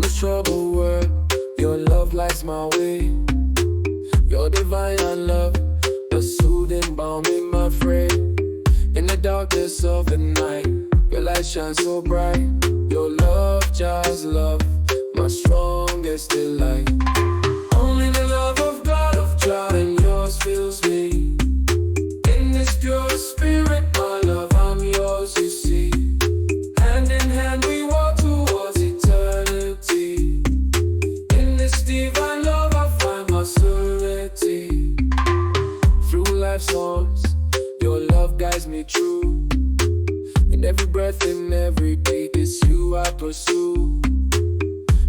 this troubled world, your love lights my way. Your divine love, the soothing balm in my frame. In the darkness of the night, your light shines so bright. Your love, just love, my strongest delight. Only the love of God of joy and yours fills me. In this pure spirit, my love, I'm yours, you see. Hand in hand we walk towards eternity. In this divine love I find my serenity. Through life's storms, your love guides me true. In every breath, in every beat, it's you I pursue.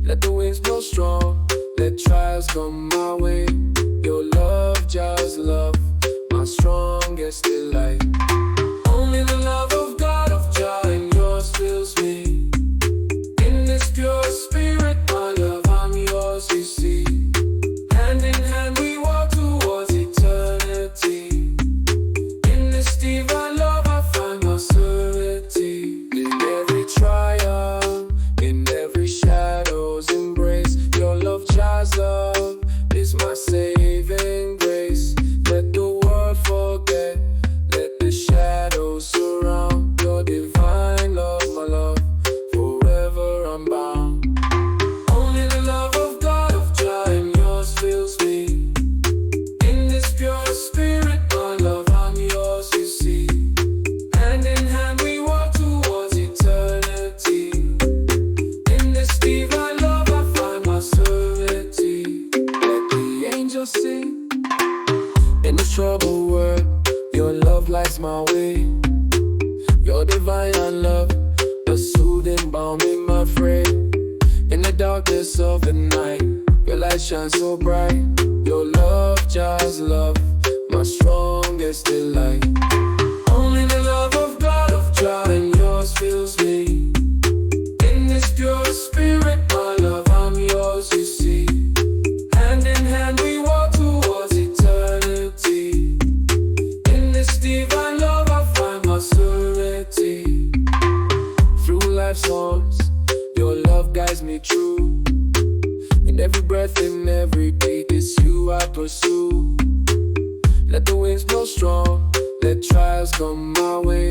Let the winds blow strong, let trials come my way. Your love, just love, my strongest delight. Only the love of God of joy and yours fills me. In this pure spirit, my love, I'm yours, you see. Hand in hand we walk towards eternity. In this divine love I find my serenity. In every triumph, in every shadow's embrace, your love, just love, is my saving grace. Let the world forget, let the shadows surround. Your divine love, my love, forever I'm bound. Only the love of God of joy and yours fills me. In this pure spirit, my love, I'm yours, you see. Hand in hand we walk towards eternity. In this divine love I find my serenity. Let the angels sing. In this troubled world, your love lights my way. Your divine love, the soothing balm in my frame. In the darkness of the night, your light shines so bright. Your love, just love, my strongest delight. Only the love of God of joy and yours fills me. In this pure spirit, my love, I'm yours, you see. Hand in hand we walk towards eternity. In this divine love I find my serenity. Through life's storms, your love guides me true. In every breath, in every beat, it's you I pursue. Let the winds blow strong, let trials come my way.